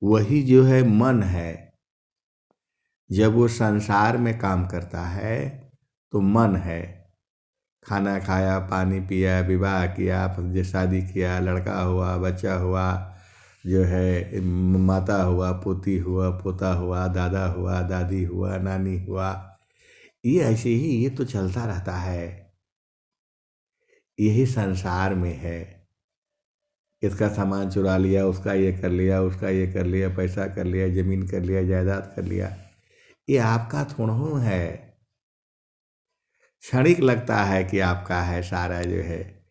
वही जो है मन है। जब वो संसार में काम करता है तो मन है। खाना खाया, पानी पिया, विवाह किया, फिर शादी किया, लड़का हुआ, बच्चा हुआ, जो है माता हुआ, पोती हुआ, पोता हुआ, दादा हुआ, दादी हुआ, नानी हुआ, ये ऐसे ही ये तो चलता रहता है। यही संसार में है। इसका सामान चुरा लिया, उसका ये कर लिया, उसका ये कर लिया, पैसा कर लिया, जमीन कर लिया, जायदाद कर लिया, ये आपका थोड़ा है। क्षणिक लगता है कि आपका है सारा, जो है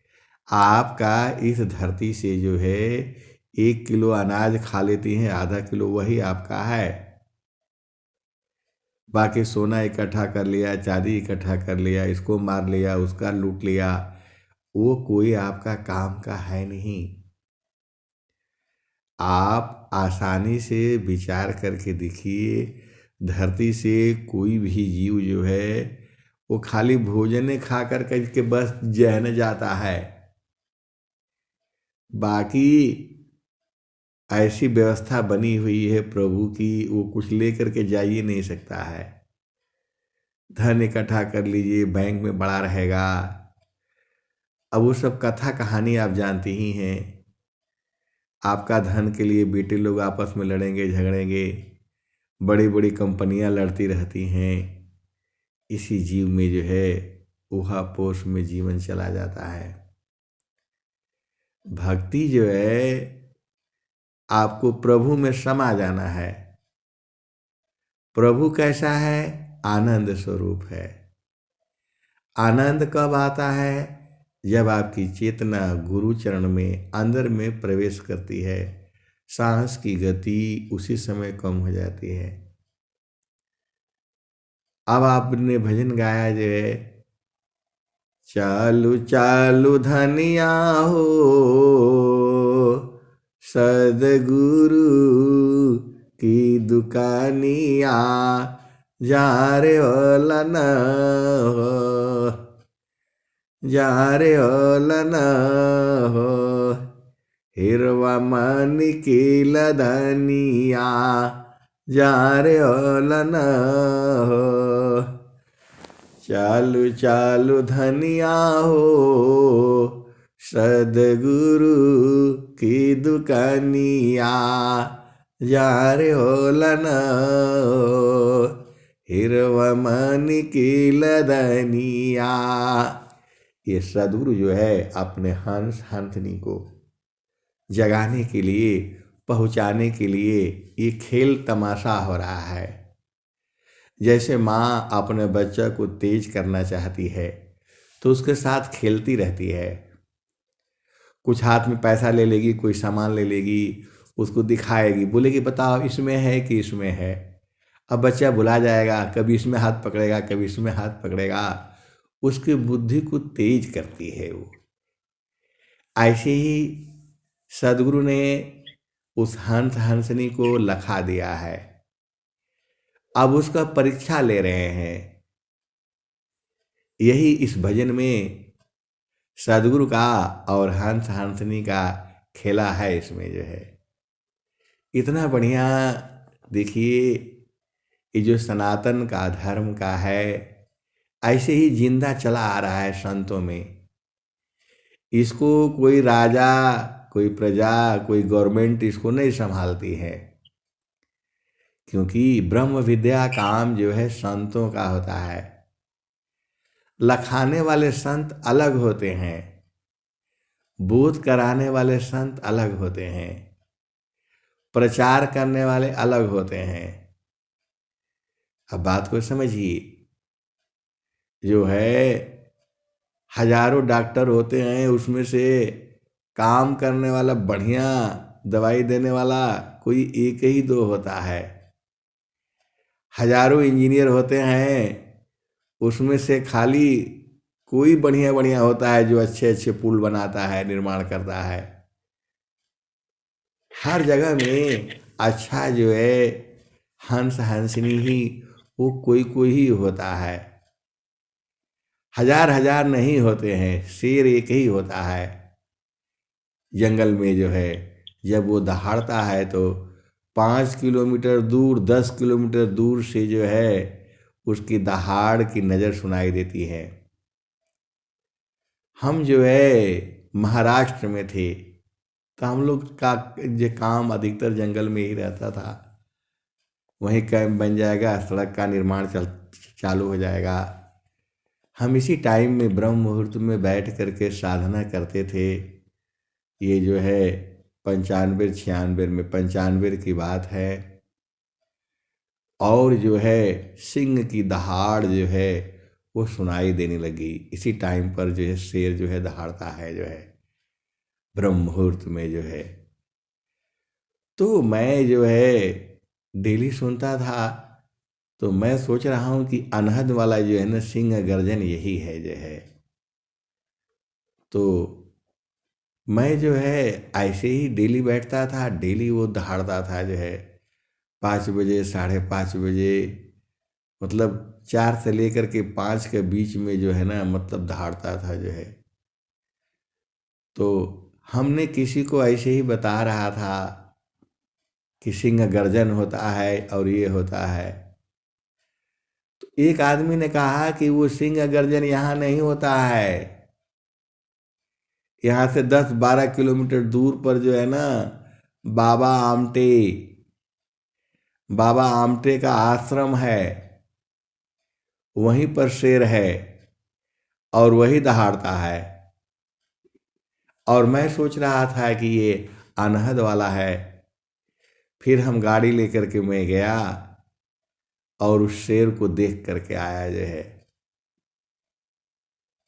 आपका। इस धरती से जो है 1 किलो अनाज खा लेती हैं, आधा किलो वही आपका है। बाकी सोना इकट्ठा कर लिया, चांदी इकट्ठा कर लिया, इसको मार लिया, उसका लूट लिया, वो कोई आपका काम का है नहीं। आप आसानी से विचार करके देखिए, धरती से कोई भी जीव जो है वो खाली भोजन खा कर के बस जहन जाता है। बाकी ऐसी व्यवस्था बनी हुई है प्रभु की, वो कुछ लेकर के जा ही नहीं सकता है। धन इकट्ठा कर लीजिए, बैंक में बड़ा रहेगा। अब वो सब कथा कहानी आप जानती ही हैं। आपका धन के लिए बेटे लोग आपस में लड़ेंगे, झगड़ेंगे, बड़ी बड़ी कंपनियां लड़ती रहती हैं। इसी जीव में जो है ऊहापोश में जीवन चला जाता है। भक्ति जो है आपको प्रभु में समा जाना है। प्रभु कैसा है? आनंद स्वरूप है। आनंद कब आता है? जब आपकी चेतना गुरु चरण में अंदर में प्रवेश करती है, सांस की गति उसी समय कम हो जाती है। अब आपने भजन गाया जो है, चालू चालू धनिया हो सदगुरु की दुकानिया, जा रे ओलन हो, जा रे ओलन हो, हिरवा मनी की लदनिया, जा रे ओलन हो। चालू चालू धनिया हो सदगुरु की दुकानिया, जा रे ओलन हो, हिरवा मनी की लदनिया। ये सदगुरु जो है अपने हंस हंसनी को जगाने के लिए, पहुंचाने के लिए ये खेल तमाशा हो रहा है। जैसे माँ अपने बच्चा को तेज करना चाहती है तो उसके साथ खेलती रहती है। कुछ हाथ में पैसा ले लेगी, कोई सामान ले लेगी, उसको दिखाएगी, बोलेगी बताओ इसमें है कि इसमें है। अब बच्चा भुला जाएगा, कभी इसमें हाथ पकड़ेगा, कभी इसमें हाथ पकड़ेगा। उसकी बुद्धि को तेज करती है वो। ऐसे ही सदगुरु ने उस हंस हंसनी को लखा दिया है। अब उसका परीक्षा ले रहे हैं। यही इस भजन में सदगुरु का और हंस हंसनी का खेला है। इसमें जो है इतना बढ़िया, देखिए ये जो सनातन का धर्म का है ऐसे ही जिंदा चला आ रहा है संतों में। इसको कोई राजा, कोई प्रजा, कोई गवर्नमेंट इसको नहीं संभालती है, क्योंकि ब्रह्म विद्या काम जो है संतों का होता है। लखाने वाले संत अलग होते हैं, बोध कराने वाले संत अलग होते हैं, प्रचार करने वाले अलग होते हैं। अब बात को समझिए, जो है हजारों डॉक्टर होते हैं, उसमें से काम करने वाला, बढ़िया दवाई देने वाला कोई एक ही दो होता है। हजारों इंजीनियर होते हैं, उसमें से खाली कोई बढ़िया बढ़िया होता है जो अच्छे अच्छे पुल बनाता है, निर्माण करता है। हर जगह में अच्छा जो है हंस हंसनी ही वो कोई कोई ही होता है। हजार हजार नहीं होते हैं, शेर एक ही होता है। जंगल में जो है जब वो दहाड़ता है तो 5 किलोमीटर दूर, 10 किलोमीटर दूर से जो है उसकी दहाड़ की नज़र सुनाई देती है। हम जो है महाराष्ट्र में थे, तो हम लोग का जो काम अधिकतर जंगल में ही रहता था। वहीं कैंप बन जाएगा, सड़क का निर्माण चालू हो जाएगा। हम इसी टाइम में ब्रह्म मुहूर्त में बैठ करके साधना करते थे। ये जो है 95 96 में, 95 की बात है। और जो है सिंह की दहाड़ जो है वो सुनाई देने लगी। इसी टाइम पर जो है शेर जो है दहाड़ता है, जो है ब्रह्म मुहूर्त में जो है। तो मैं जो है डेली सुनता था, तो मैं सोच रहा हूँ कि अनहद वाला जो है ना सिंह गर्जन यही है जो है। तो मैं जो है ऐसे ही डेली बैठता था, डेली वो दहाड़ता था जो है 5 बजे, 5:30 बजे, मतलब 4 से लेकर के 5 के बीच में जो है ना, मतलब दहाड़ता था जो है। तो हमने किसी को ऐसे ही बता रहा था कि सिंह गर्जन होता है और ये होता है। तो एक आदमी ने कहा कि वो सिंह गर्जन यहाँ नहीं होता है, यहाँ से 10-12 किलोमीटर दूर पर जो है ना बाबा आमटे, बाबा आमटे का आश्रम है, वहीं पर शेर है और वही दहाड़ता है। और मैं सोच रहा था कि ये अनहद वाला है। फिर हम गाड़ी लेकर के मैं गया और उस शेर को देख करके आया जो है।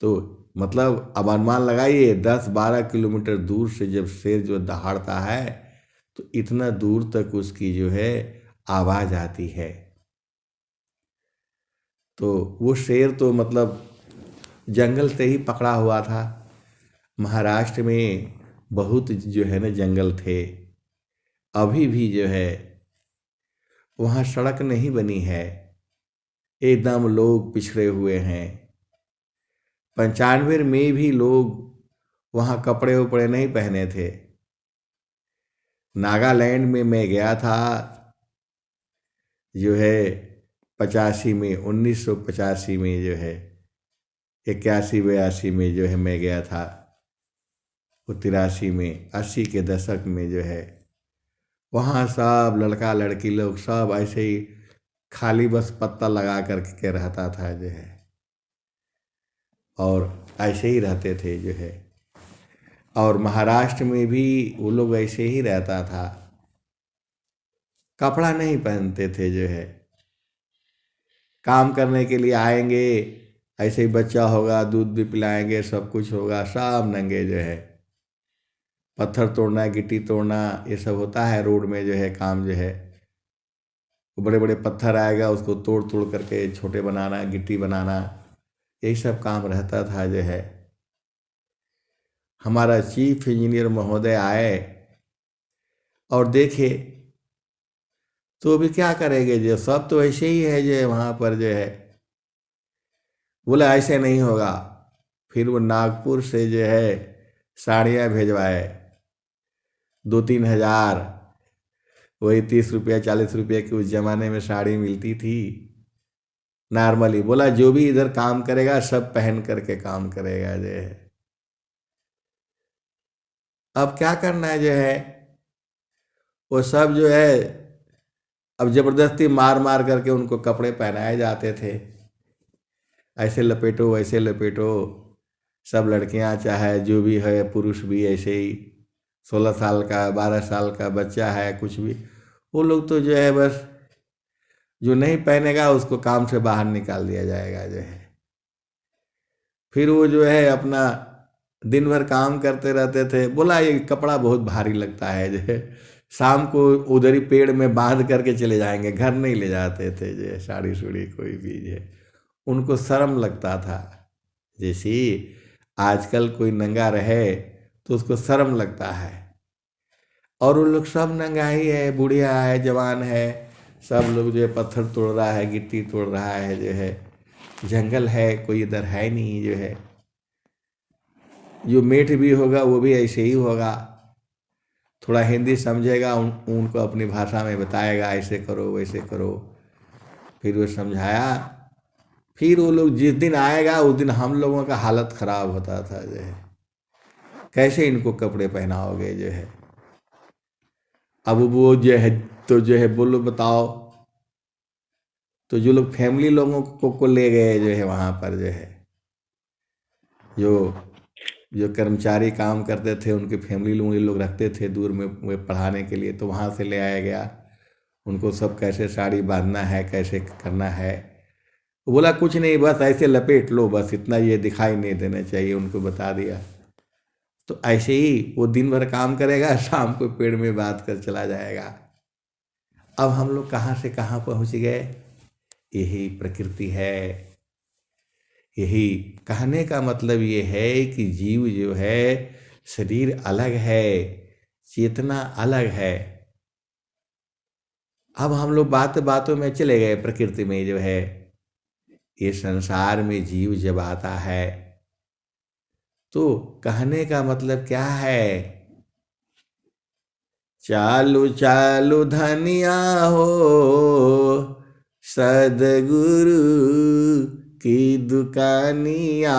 तो मतलब अब अनुमान लगाइए 10-12 किलोमीटर दूर से जब शेर जो दहाड़ता है तो इतना दूर तक उसकी जो है आवाज़ आती है। तो वो शेर तो मतलब जंगल से ही पकड़ा हुआ था। महाराष्ट्र में बहुत जो है ना जंगल थे। अभी भी जो है वहाँ सड़क नहीं बनी है, एकदम लोग पिछड़े हुए हैं। 95 में भी लोग वहाँ कपड़े उपड़े नहीं पहने थे। नागालैंड में मैं गया था जो है 85 में, 1985 में जो है, 81-82 में जो है मैं गया था, वो 83 में, 80 के दशक में जो है वहाँ सब लड़का लड़की लोग सब ऐसे ही खाली बस पत्ता लगा करके रहता था जो है, और ऐसे ही रहते थे जो है। और महाराष्ट्र में भी वो लोग ऐसे ही रहता था, कपड़ा नहीं पहनते थे जो है। काम करने के लिए आएंगे, ऐसे ही बच्चा होगा, दूध भी पिलाएंगे, सब कुछ होगा, सब नंगे जो है। पत्थर तोड़ना, गिट्टी तोड़ना, ये सब होता है रोड में जो है काम जो है। वो बड़े बड़े पत्थर आएगा, उसको तोड़ तोड़ करके छोटे बनाना, गिट्टी बनाना, यही सब काम रहता था जो है। हमारा चीफ इंजीनियर महोदय आए और देखे, तो अभी क्या करेंगे, जो सब तो ऐसे ही है जो है वहाँ पर जो है। बोला ऐसे नहीं होगा। फिर वो नागपुर से जो है साड़ियाँ भेजवाए, 2-3 हज़ार, वही 30 रुपया 40 रुपये की उस जमाने में साड़ी मिलती थी नॉर्मली। बोला जो भी इधर काम करेगा सब पहन करके काम करेगा जो है। अब क्या करना है जो है, वो सब जो है अब जबरदस्ती मार मार करके उनको कपड़े पहनाए जाते थे, ऐसे लपेटो वैसे लपेटो। सब लड़कियां चाहे जो भी है, पुरुष भी ऐसे ही, 16 साल का 12 साल का बच्चा है, कुछ भी, वो लोग तो जो है बस जो नहीं पहनेगा उसको काम से बाहर निकाल दिया जाएगा जो है। फिर वो जो है अपना दिन भर काम करते रहते थे। बोला ये कपड़ा बहुत भारी लगता है जो है, शाम को उधर ही पेड़ में बांध करके चले जाएंगे, घर नहीं ले जाते थे जो है साड़ी सुड़ी कोई भी जो है। उनको शर्म लगता था। जैसे आजकल कोई नंगा रहे तो उसको शर्म लगता है, और वो लोग सब नंगा ही है, बुढ़िया है, जवान है, सब लोग जो है पत्थर तोड़ रहा है, गिट्टी तोड़ रहा है जो है। जंगल है, कोई इधर है नहीं जो है। जो मेठ भी होगा वो भी ऐसे ही होगा। थोड़ा हिंदी समझेगा, उनको अपनी भाषा में बताएगा, ऐसे करो वैसे करो। फिर वो समझाया। फिर वो लोग जिस दिन आएगा उस दिन हम लोगों का हालत खराब होता था जो है, कैसे इनको कपड़े पहनाओगे जो है। अब वो जो है तो जो है बोलो बताओ, तो जो लोग फैमिली लोगों को ले गए जो है वहाँ पर जो है, जो जो कर्मचारी काम करते थे उनके फैमिली लोग, ये लोग रखते थे दूर में वे पढ़ाने के लिए, तो वहाँ से ले आया गया उनको, सब कैसे साड़ी बांधना है, कैसे करना है। वो बोला कुछ नहीं, बस ऐसे लपेट लो, बस इतना, ये दिखाई नहीं देना चाहिए, उनको बता दिया। तो ऐसे ही वो दिन भर काम करेगा, शाम को पेड़ में बात कर चला जाएगा। अब हम लोग कहाँ से कहाँ पहुँच गए। यही प्रकृति है। यही कहने का मतलब ये है कि जीव जो है, शरीर अलग है, चेतना अलग है। अब हम लोग बातों में चले गए प्रकृति में जो है, ये संसार में जीव जब आता है तो कहने का मतलब क्या है। चालू चालू धनिया हो सदगुरु की दुकानिया,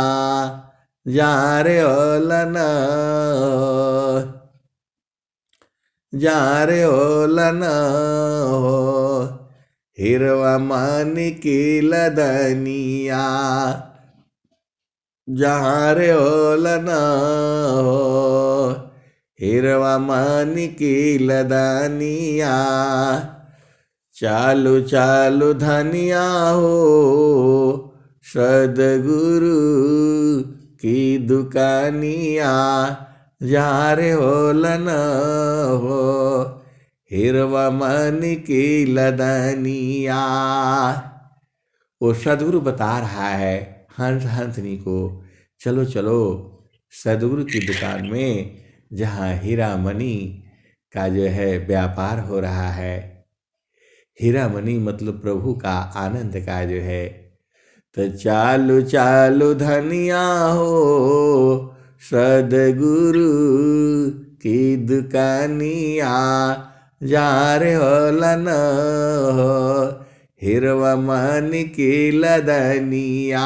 जा रे ओलना, जा रे ओलना हो, हिरवा मानी की लदनिया, जहाँ रे ओलना हो, हिरवा मानी की लदनिया। चालू चालू धनिया हो सदगुरु की दुकानिया, जा रे ओलना हो, हिरवा मानी की लदनिया। वो सदगुरु बता रहा है हंस हंसनी को, चलो चलो सदगुरु की दुकान में, जहाँ हीरा मणि का जो है व्यापार हो रहा है। हीरा मणि मतलब प्रभु का आनंद का जो है। तो चालू चालू धनिया हो सदगुरु की दुकानिया, जा रे होलन हो, हिरवा मानी की लदनिया,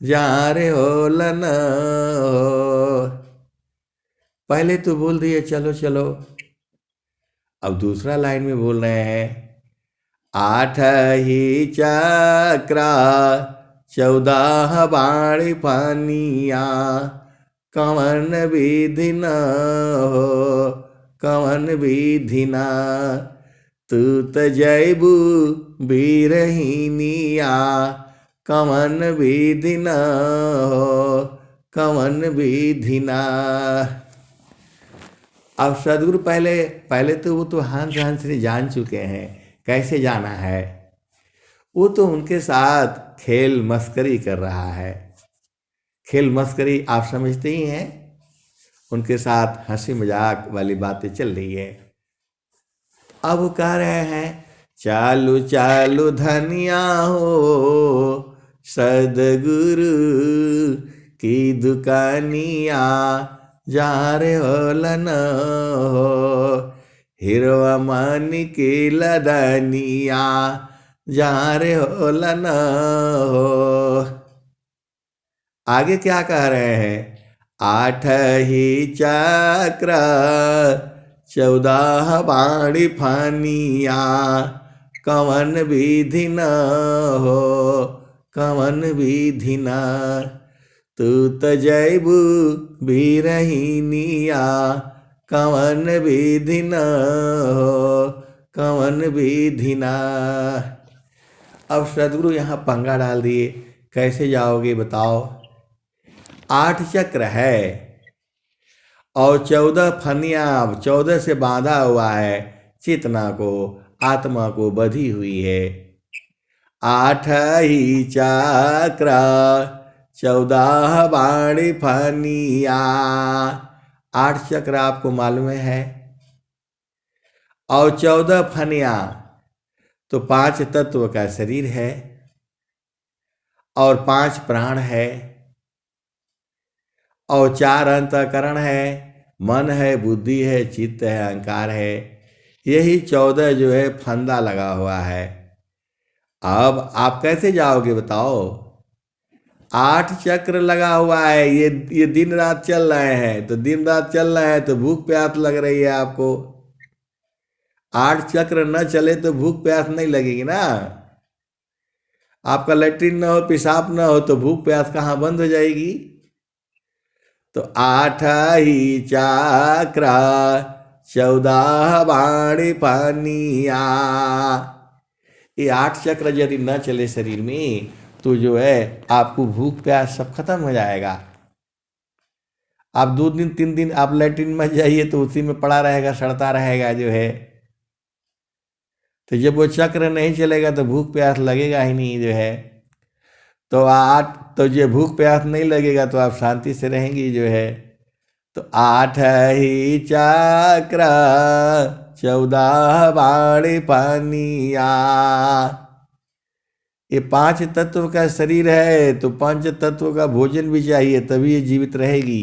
जा रे होलन हो। पहले तो बोल दिए चलो चलो, अब दूसरा लाइन में बोल रहे हैं, आठ ही चक्रा 14 बाणी पानिया, कवन विधि न हो, कवन विधि न, तू त जैबू बीरहिनिया, कवन विधि न हो, कवन विधि न। अब सदगुरु पहले पहले तो वो तो हंस हंसनी जान चुके हैं कैसे जाना है। वो तो उनके साथ खेल मस्करी कर रहा है। खेल मस्करी आप समझते ही हैं, उनके साथ हंसी मजाक वाली बातें चल रही है। अब वो कह रहे हैं, चालू चालू धनिया हो सदगुरु की दुकानिया, जा रे होलन हो, हिरवा मानी की लदनिया, जा रे होलन हो। आगे क्या कह रहे हैं, आठ ही चक्र 14 बाणी फानिया, कवन विधि न हो, कवन विधि न, तू त जैबू बीरहिनिया, कवन विधि न हो, कवन विधि न। अब सदगुरु यहाँ पंगा डाल दिए, कैसे जाओगे बताओ। 8 चक्र है और 14 फनिया 14 से बांधा हुआ है, चेतना को, आत्मा को बधी हुई है। 8 ही चक्र 14 बाणी फनिया, 8 चक्र आपको मालूम है। और 14 फनिया तो 5 तत्व का शरीर है और 5 प्राण है और 4 अंतःकरण है, मन है, बुद्धि है, चित्त है, अहंकार है, यही 14 जो है फंदा लगा हुआ है। अब आप कैसे जाओगे बताओ? 8 चक्र लगा हुआ है, ये दिन रात चल रहे हैं, तो दिन रात चल रहे हैं तो भूख प्यास लग रही है आपको। 8 चक्र न चले तो भूख प्यास नहीं लगेगी ना। आपका लैट्रिन न हो, पेशाब न हो तो भूख प्यास कहाँ बंद हो जाएगी? तो 8 ही चक्र 14 बाणी पानिया, ये 8 चक्र यदि न चले शरीर में तो जो है आपको भूख प्यास सब खत्म हो जाएगा। आप 2 दिन 3 दिन आप लैट्रिन में जाइए तो उसी में पड़ा रहेगा, सड़ता रहेगा जो है। तो जब वो चक्र नहीं चलेगा तो भूख प्यास लगेगा ही नहीं जो है। तो ये भूख प्यास नहीं लगेगा तो आप शांति से रहेंगी जो है। तो 8 ही चक्र 14 बाणी पानिया, ये 5 तत्व का शरीर है तो 5 तत्व का भोजन भी चाहिए तभी ये जीवित रहेगी।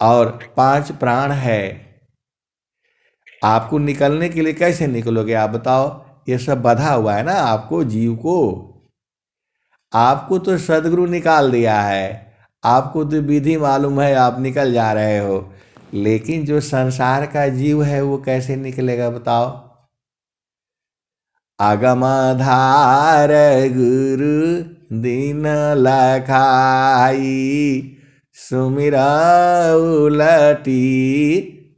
और 5 प्राण है। आपको निकलने के लिए कैसे निकलोगे आप बताओ? ये सब बंधा हुआ है ना आपको, जीव को। आपको तो सदगुरु निकाल दिया है, आपको तो विधि मालूम है, आप निकल जा रहे हो। लेकिन जो संसार का जीव है वो कैसे निकलेगा बताओ? आगमाधार गुरु दीन लखाई, सुमिरा उलटी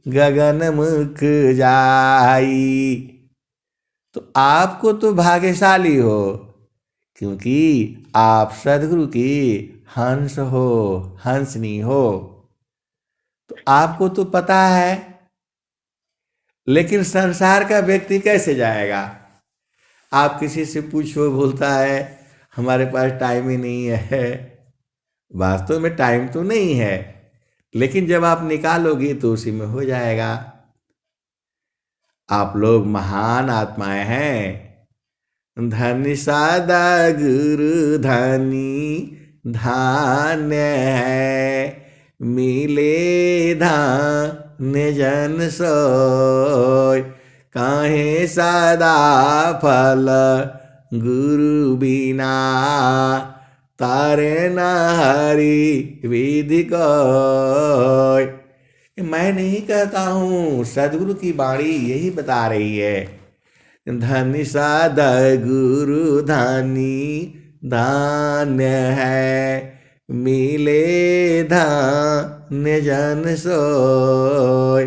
गगन मुख जाई। तो आपको तो भाग्यशाली हो, क्योंकि आप सदगुरु की हंस हो, हंसनी हो। तो आपको तो पता है, लेकिन संसार का व्यक्ति कैसे जाएगा? आप किसी से पूछो, बोलता है हमारे पास टाइम ही नहीं है। वास्तव में टाइम तो नहीं है, लेकिन जब आप निकालोगे तो उसी में हो जाएगा। आप लोग महान आत्माएं हैं। धन्य सादा गुरु धनी धान्य है, मिले धान्य जन सोय, काहे सादा फल गुरु बिना, तारे न हरि विधि कोय। मैं नहीं कहता हूँ, सदगुरु की वाणी यही बता रही है। धन्य सादा गुरु धनी धान्य है, मिले धान्य जन सोय,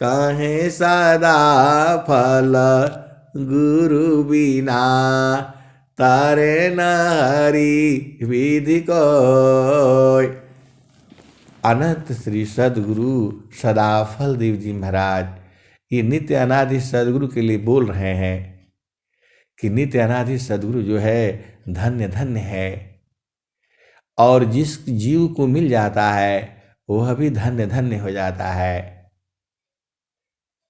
काहे सदा फल गुरु बिना, तारे न हरि विधि कोय। अनंत श्री सदगुरु सदाफल देव जी महाराज ये नित्य अनादि सदगुरु के लिए बोल रहे हैं कि नित्य अनादि सदगुरु जो है धन्य धन्य है, और जिस जीव को मिल जाता है वह भी धन्य धन्य हो जाता है।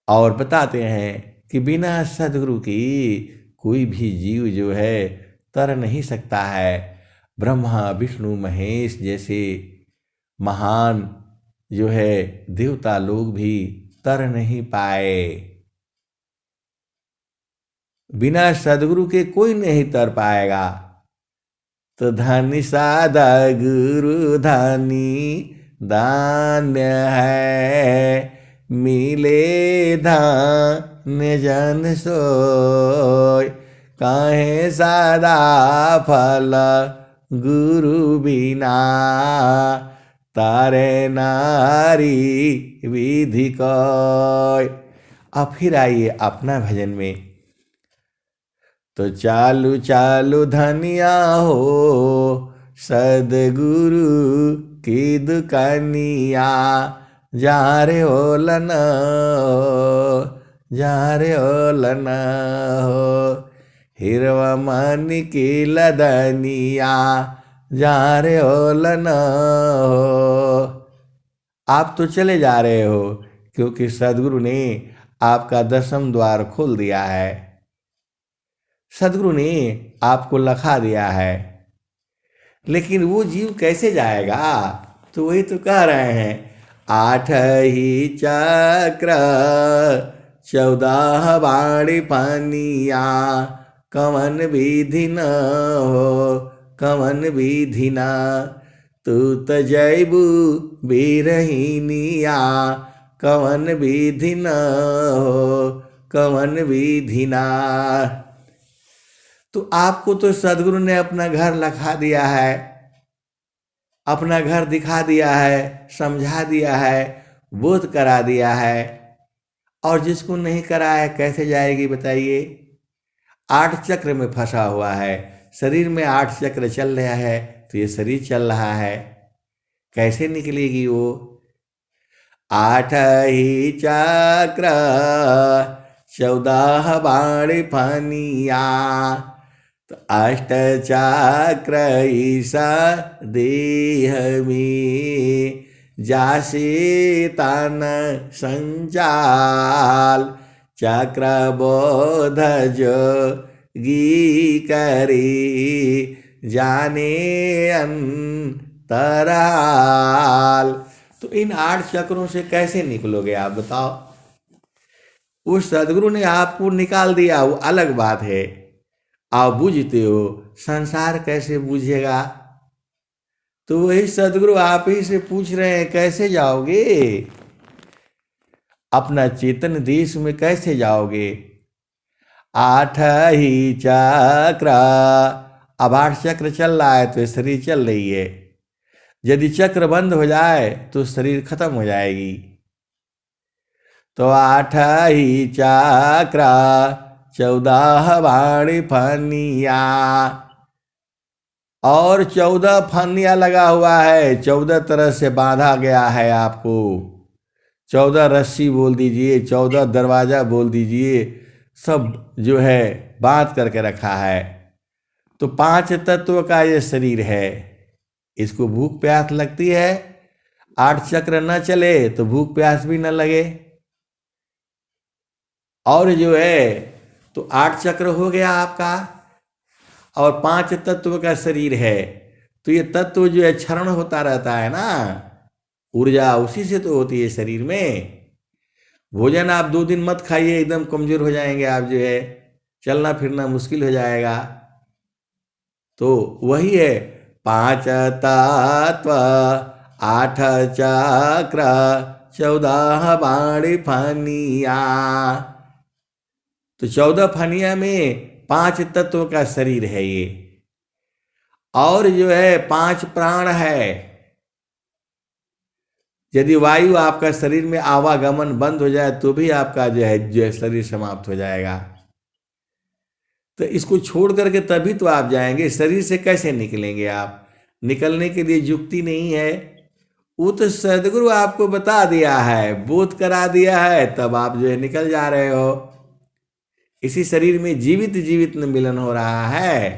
और बताते हैं कि बिना सदगुरु की कोई भी जीव जो है तर नहीं सकता है। ब्रह्मा विष्णु महेश जैसे महान जो है देवता लोग भी तर नहीं पाए। बिना सदगुरु के कोई नहीं तर पाएगा। तो धन्य सादा गुरु धनी धान्य है, मिले धान्य जन सोय, काहे सादा फल गुरु बिना, तारे नारी विधि कोय। अब फिर आइए अपना भजन में। तो चालू चालू धनिया हो सदगुरु की दुकानिया, जा रे हो लना जा रे हो लना हो, हिरवा मन की लदनिया, जा रे हो लना हो। आप तो चले जा रहे हो क्योंकि सदगुरु ने आपका 10वां द्वार खोल दिया है। सदगुरु ने आपको लखा दिया है। लेकिन वो जीव कैसे जाएगा? तो वही तो कह रहे हैं, आठ ही चक्र 14 बाणी पानिया, कवन विधि न हो कवन विधि न, तू त जैबू बीरहिनिया, कवन विधि न हो कवन विधि ना। तो आपको तो सदगुरु ने अपना घर लखा दिया है, अपना घर दिखा दिया है, समझा दिया है, बोध करा दिया है। और जिसको नहीं करा है कैसे जाएगी बताइए। 8 चक्र में फंसा हुआ है, शरीर में 8 चक्र चल रहा है, तो ये शरीर चल रहा है, कैसे निकलेगी वो। 8 ही चक्र 14 बाणी पानिया, तो अष्ट चक्र ईसा देह में, जासे तन संचाल, चक्र बोध जोगी करे, जाने अंतराल। तो इन 8 चक्रों से कैसे निकलोगे आप बताओ। उस सदगुरु ने आपको निकाल दिया वो अलग बात है, आप बूझते हो, संसार कैसे बूझेगा। तो वही सदगुरु आप ही से पूछ रहे हैं कैसे जाओगे, अपना चेतन देश में कैसे जाओगे। 8 ही चक्र, अब 8 चक्र चल रहा है तो शरीर चल रही है, यदि चक्र बंद हो जाए तो शरीर खत्म हो जाएगी। तो 8 ही चक्र 14 बाणी फनिया, और 14 फनिया लगा हुआ है, 14 तरह से बांधा गया है आपको। 14 रस्सी बोल दीजिए, 14 दरवाजा बोल दीजिए, सब जो है बांध करके रखा है। तो 5 तत्व का ये शरीर है, इसको भूख प्यास लगती है, 8 चक्र न चले तो भूख प्यास भी न लगे। और जो है तो 8 चक्र हो गया आपका, और 5 तत्व का शरीर है, तो ये तत्व जो है क्षरण होता रहता है ना, ऊर्जा उसी से तो होती है शरीर में। भोजन आप 2 दिन मत खाइए, एकदम कमजोर हो जाएंगे आप, जो है चलना फिरना मुश्किल हो जाएगा। तो वही है 5 तत्व 8 चक्र 14 बाणी फनिया। तो 14 फनिया में 5 तत्व का शरीर है ये, और जो है 5 प्राण है। यदि वायु आपका शरीर में आवागमन बंद हो जाए तो भी आपका जो है शरीर समाप्त हो जाएगा। तो इसको छोड़ करके तभी तो आप जाएंगे, शरीर से कैसे निकलेंगे आप। निकलने के लिए युक्ति नहीं है, वो तो सदगुरु आपको बता दिया है, बोध करा दिया है, तब आप जो है निकल जा रहे हो। इसी शरीर में जीवित जीवित न मिलन हो रहा है।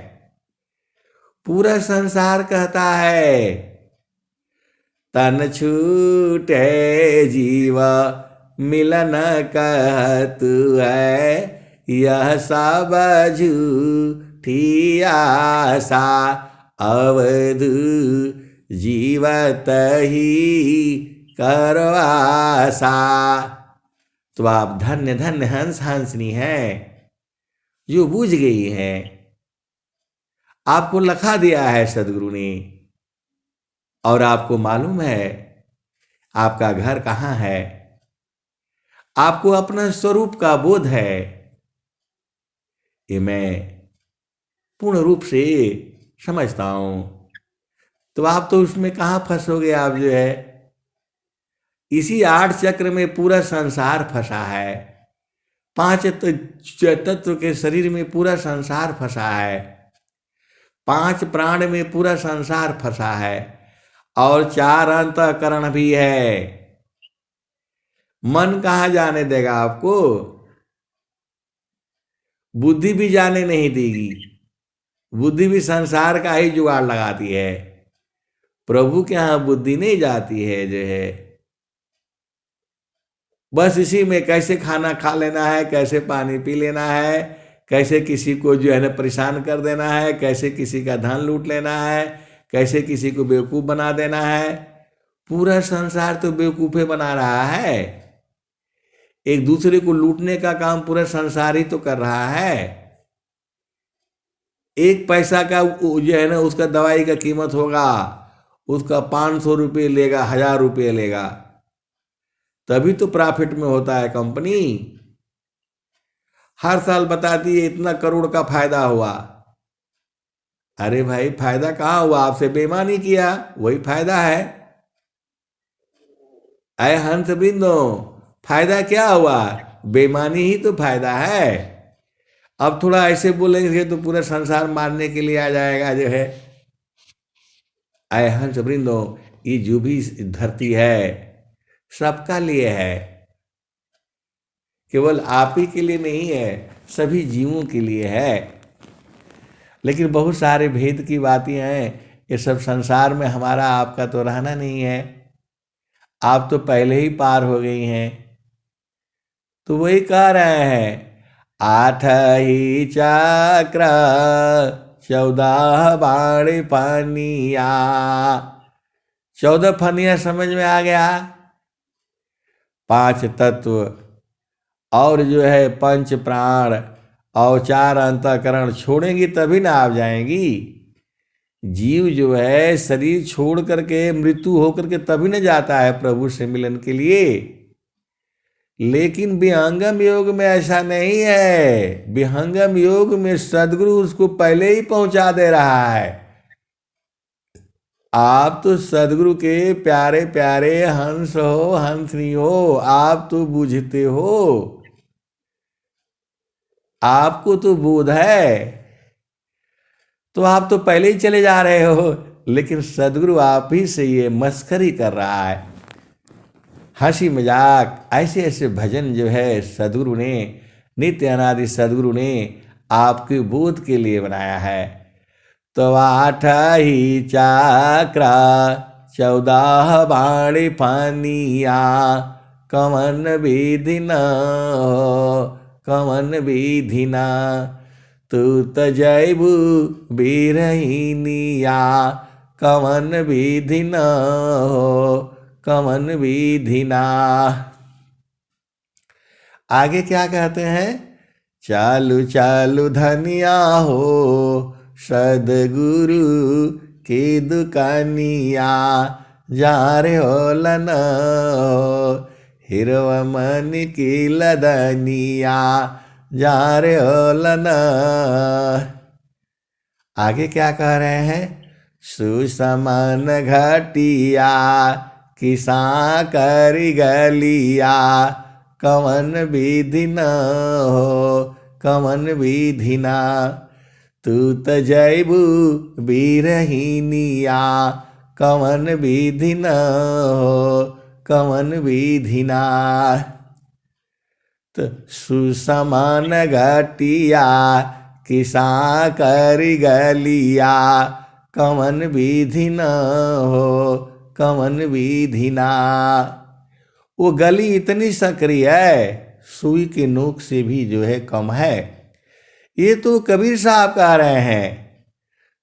पूरा संसार कहता है तन छूटे जीव मिलन कहतु है, यह सब झूठी आशा अवधु जीवत ही करवासा। तो आप धन्य धन्य हंस हंसनी है जो बूझ गई है, आपको लखा दिया है सदगुरु ने, और आपको मालूम है आपका घर कहाँ है, आपको अपना स्वरूप का बोध है। ये मैं पूर्ण रूप से समझता हूं। तो आप तो उसमें कहाँ फंसोगे, आप जो है इसी 8 चक्र में पूरा संसार फंसा है। 5 तत्व के शरीर में पूरा संसार फंसा है, 5 प्राण में पूरा संसार फंसा है, और 4 अंतःकरण भी है। मन कहाँ जाने देगा आपको, बुद्धि भी जाने नहीं देगी। बुद्धि भी संसार का ही जुगाड़ लगाती है, प्रभु के यहाँ बुद्धि नहीं जाती है। जो है बस इसी में कैसे खाना खा लेना है, कैसे पानी पी लेना है, कैसे किसी को जो है ना परेशान कर देना है, कैसे किसी का धन लूट लेना है, कैसे किसी को बेवकूफ़ बना देना है, पूरा संसार तो बेवकूफे बना रहा है। एक दूसरे को लूटने का काम पूरा संसार ही तो कर रहा है। एक पैसा का जो है ना, उसका दवाई का कीमत होगा, उसका 500 रुपये लेगा, 1000 रुपये लेगा, तभी तो प्रॉफिट में होता है कंपनी। हर साल बताती है इतना करोड़ का फायदा हुआ। अरे भाई, फायदा कहाँ हुआ? आपसे बेईमानी किया, वही फायदा है। अय हंस बिंदो, फायदा क्या हुआ? बेईमानी ही तो फायदा है। अब थोड़ा ऐसे बोलेंगे तो पूरा संसार मारने के लिए आ जाएगा जो है। अय हंस वृंदो, ये जो भी धरती है सबका लिए है, केवल आप ही के लिए नहीं है, सभी जीवों के लिए है। लेकिन बहुत सारे भेद की बातें हैं, ये सब संसार में हमारा आपका तो रहना नहीं है। आप तो पहले ही पार हो गई हैं। तो वही कह रहे हैं, 8 ही चक्र 14 बाण फनिया। 14 फनिया समझ में आ गया? 5 तत्व और जो है 5 प्राण और 4 अंतःकरण छोड़ेंगी तभी ना आप जाएंगी। जीव जो है शरीर छोड़ करके मृत्यु होकर के तभी न जाता है प्रभु से मिलन के लिए। लेकिन विहंगम योग में ऐसा नहीं है। विहंगम योग में सदगुरु उसको पहले ही पहुंचा दे रहा है। आप तो सदगुरु के प्यारे प्यारे हंस हो, हंसनी हो, आप तो बूझते हो, आपको तो बोध है, तो आप तो पहले ही चले जा रहे हो। लेकिन सदगुरु आप ही से ये मस्करी कर रहा है, हंसी मजाक। ऐसे ऐसे भजन जो है सदगुरु ने, नित्य अनादि सदगुरु ने आपके बोध के लिए बनाया है। तो 8 ही चक्र 14 बाण फनिया, कमन विधि न हो, कमन विधि न। तू तजैबू बिरहिनिया, कमन विधि न हो, कमन विधि ना। आगे क्या कहते हैं? चालू चालू धनिया हो, सदगुरु की दुकानिया, जा रे हो लन हिरवा मन की लदनिया, जा रे हो लन। आगे क्या कह रहे हैं? सुसमन घटिया किसा करी गलिया, कमन विधि न हो, कमन विधि ना। तू तजैबू बिरहिनिया, कमन विधि न हो, कमन विधि ना। तो सुसमान घटिया किसा करी गलिया, कमन विधि न हो, कमन विधि ना। वो गली इतनी सकरी है, सुई के नोक से भी जो है कम है। ये तो कबीर साहब कह रहे हैं।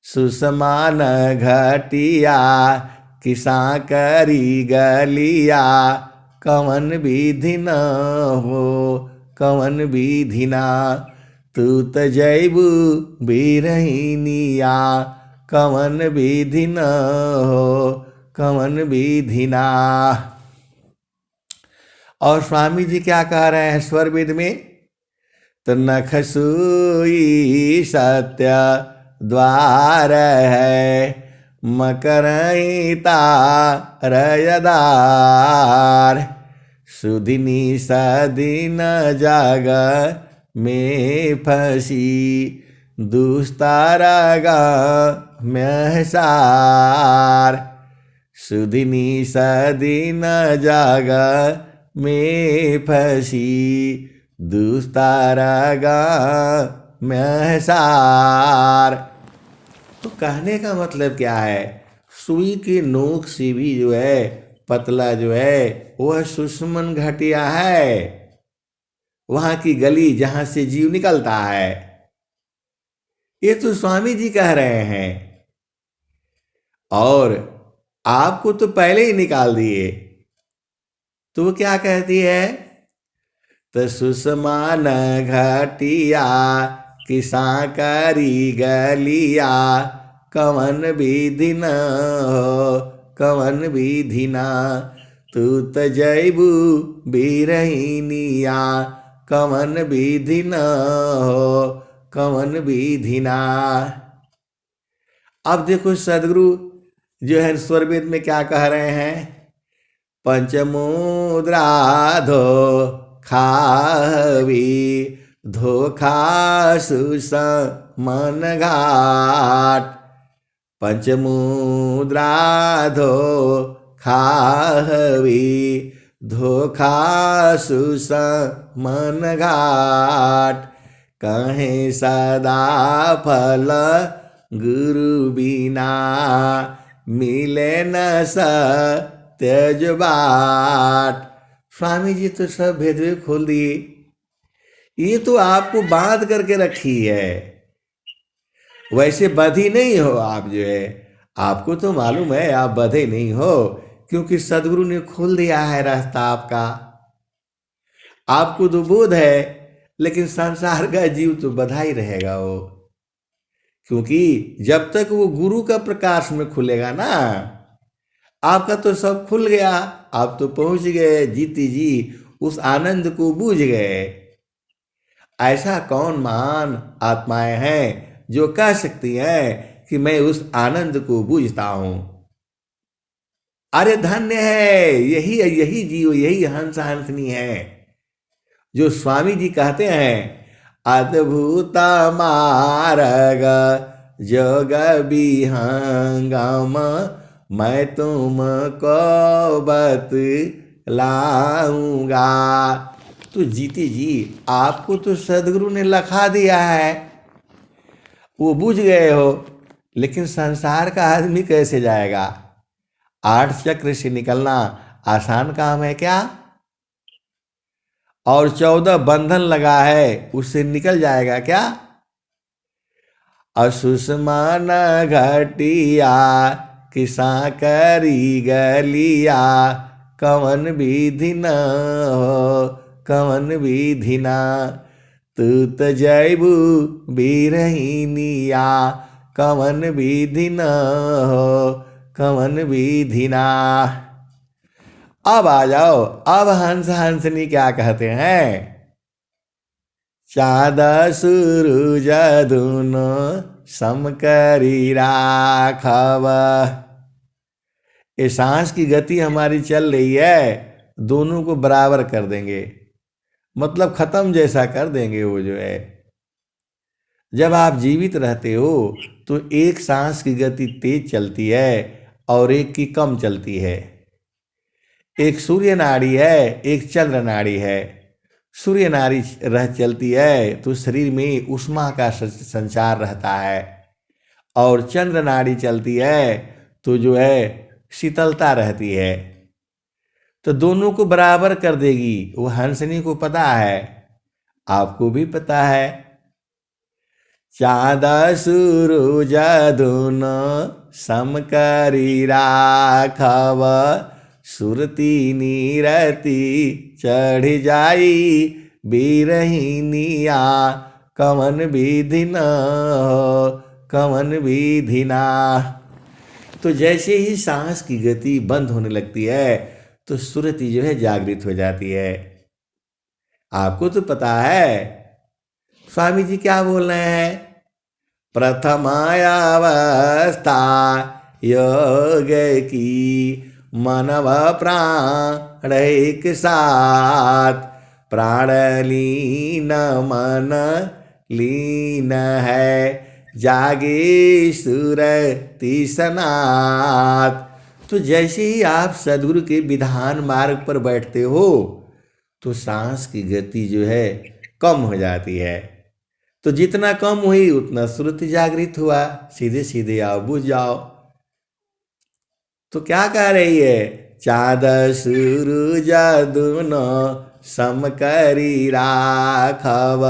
सुसमान घटिया किसा करी गलिया, कमन विधि न हो, कमन विधि ना। तू तजैबू बिरहिनिया, कमन विधि न हो, कमन विधि ना। और स्वामी जी क्या कह रहे हैं स्वर वेद में? तो नख सुई सत्य द्वार है, मकरहिता रयदार। सुदिनी सदिन जाग में फंसी, दुस्तारगा महसार। सुदिनी सदिन जाग में फंसी, दुस्तारगा महसार। तो कहने का मतलब क्या है? सुई के नोक से भी जो है पतला जो है वह सुषमन घटिया है, वहां की गली जहां से जीव निकलता है। ये तो स्वामी जी कह रहे हैं। और आपको तो पहले ही निकाल दिए। तो वो क्या कहती है? तो सुषमान घटिया किसा करी गलिया, कवन विधि न हो कवन विधि ना, तू त जैबू बीरहिनिया, कवन विधि न हो कवन विधि ना। अब देखो सदगुरु जो है स्वर वेद में क्या कह रहे हैं? पंचमुद्रा धो खावी धोखा सुस मन घाट, पंचमुद्रा धो खावी धोखा सुस मन घाट, कहे सदा फल गुरु बिना, मिले न त्यज बाट। स्वामी जी तो सब भेद खोल दिए। ये तो आपको बांध करके रखी है, वैसे बधी नहीं हो आप। जो है आपको तो मालूम है आप बधे नहीं हो, क्योंकि सदगुरु ने खोल दिया है रास्ता आपका। आपको तो बोध है, लेकिन संसार का जीव तो बधा ही रहेगा वो, क्योंकि जब तक वो गुरु का प्रकाश में खुलेगा ना, आपका तो सब खुल गया। आप तो पहुंच गए जीती जी, उस आनंद को बूझ गए। ऐसा कौन महान आत्माएं हैं जो कह सकती हैं कि मैं उस आनंद को बूझता हूं? अरे धन्य है यही यही जीव, यही हंस हंसनी है, जो स्वामी जी कहते हैं अद्भुत मार्ग जोग विहंगम, मैं तुमको बतलाऊंगा। तो जीती जी आपको तो सदगुरु ने लखा दिया है, वो बुझ गए हो, लेकिन संसार का आदमी कैसे जाएगा? 8 चक्र से निकलना आसान काम है क्या? और 14 बंधन लगा है, उससे निकल जाएगा क्या? असुष्मान घटिया किसा करी गलिया, कवन विधि न हो कवन विधि ना, तू त जैबू बीरहिनिया, कवन विधि न हो कवन विधि ना। अब आ जाओ, अब हंस हंसनी क्या कहते हैं? चाँद सूरज दुनो समकरी राखव। ये सांस की गति हमारी चल रही है, दोनों को बराबर कर देंगे, मतलब खत्म जैसा कर देंगे। वो जो है जब आप जीवित रहते हो तो एक सांस की गति तेज चलती है और एक की कम चलती है। एक सूर्य नाड़ी है, एक चंद्र नाड़ी है। सूर्य नाड़ी रह चलती है तो शरीर में ऊष्मा का संचार रहता है, और चंद्र नाड़ी चलती है तो जो है शीतलता रहती है। तो दोनों को बराबर कर देगी। वो हंसनी को पता है, आपको भी पता है। चाँद सूरज दोनों समकरी राखव, सुरती नीरती चढ़ जाई बीरहिनिया, कवन विधि न हो कवन विधि ना। तो जैसे ही सांस की गति बंद होने लगती है तो सुरती जो है जागृत हो जाती है। आपको तो पता है स्वामी जी क्या बोल रहे हैं? प्रथमायावस्था योग की, मनव प्राण एक साथ, प्राण लीन मन लीन है, जागे सुरति सनात। तो जैसे ही आप सदगुरु के विधान मार्ग पर बैठते हो तो सांस की गति जो है कम हो जाती है। तो जितना कम हुई उतना सुरति जागृत हुआ। सीधे सीधे आओ, बुझ जाओ। तो क्या कह रही है? चाँद सूरज दोनों समकरी राखव।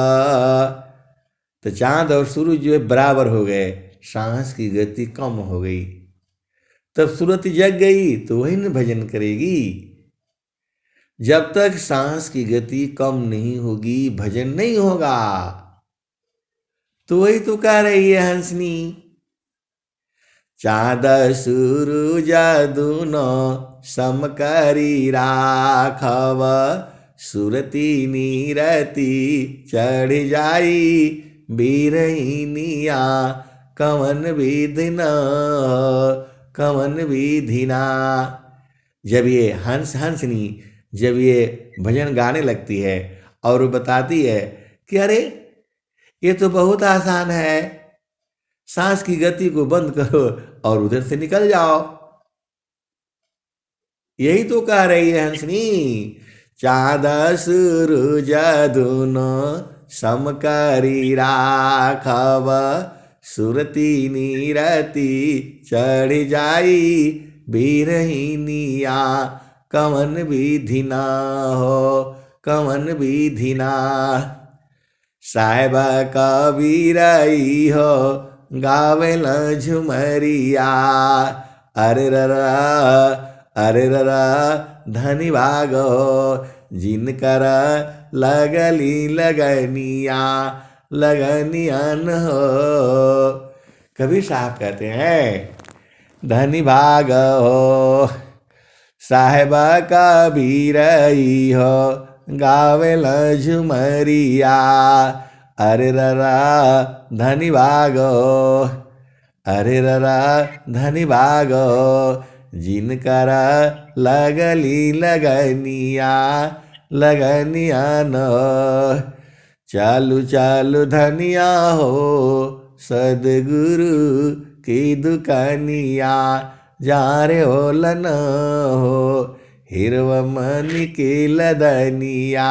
तो चाँद और सूरज जो है बराबर हो गए, सांस की गति कम हो गई। तब सुरत जग गई तो वही न भजन करेगी। जब तक सांस की गति कम नहीं होगी भजन नहीं होगा। तो वही तो कह रही है हंसनी, चाँद सूरज दुनो समकरी राखव, सुरती नीरती चढ़ जाई बीरहिनिया, कवन विधिना कवन विधिना। जब ये हंसनी जब ये भजन गाने लगती है और वो बताती है कि अरे ये तो बहुत आसान है, सांस की गति को बंद करो और उधर से निकल जाओ। यही तो कह रही है हंसनी, चाँद सूरज दुनो समकरी राखव, सुरती नीरती चढ़ जाई बीरहिनिया, कवन विधिना हो कवन विधिना। साहेबा कबीरई हो गावेल झुमरिया, अरे ररा धनी भागो जिनकर लगली लगनियन हो। कबीर साहब कहते हैं धनी भाग हो, साहेबा कबीरई हो गावेल झुमरिया, अरे ररा धनी भागो अरे ररा धनी भागो जिनकर लगली लगनियन। चालू चालू धनिया हो सदगुरु की दुकानिया, जा रे होलन हो हिरवा मनी की लदनिया।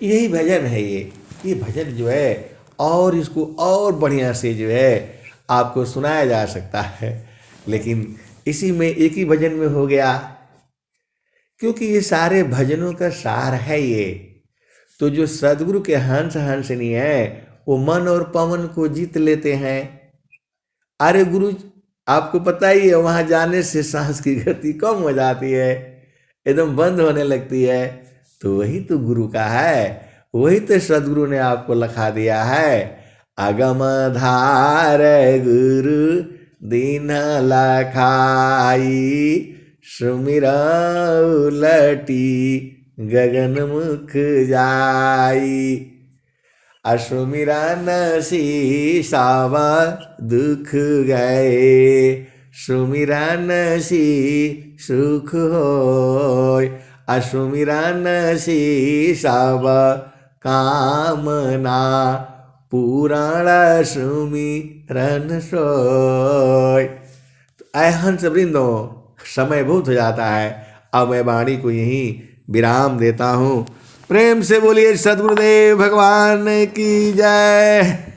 यही भजन है ये भजन जो है, और इसको और बढ़िया से जो है आपको सुनाया जा सकता है, लेकिन इसी में एक ही भजन में हो गया, क्योंकि ये सारे भजनों का सार है ये। तो जो सदगुरु के हंसनी है वो मन और पवन को जीत लेते हैं। अरे गुरु आपको पता ही है, वहां जाने से सांस की गति कम हो जाती है, एकदम बंद होने लगती है। तो वही तो गुरु का है, वही तो सदगुरु ने आपको लिखा दिया है, अगम धार गुरु दीन लखाई, सुमिरा उलटी गगन मुख जाई, अशुमिरा नसी सावा दुख गए, सुमिरा नसी सुख होय, अशुमिरा नसी सावा कामना, पुराण सुमिरन सोय। ऐ हंस वृंदो, समय बहुत हो जाता है, अब मैं वाणी को यहीं विराम देता हूँ। प्रेम से बोलिए सद्गुरुदेव भगवान की जय।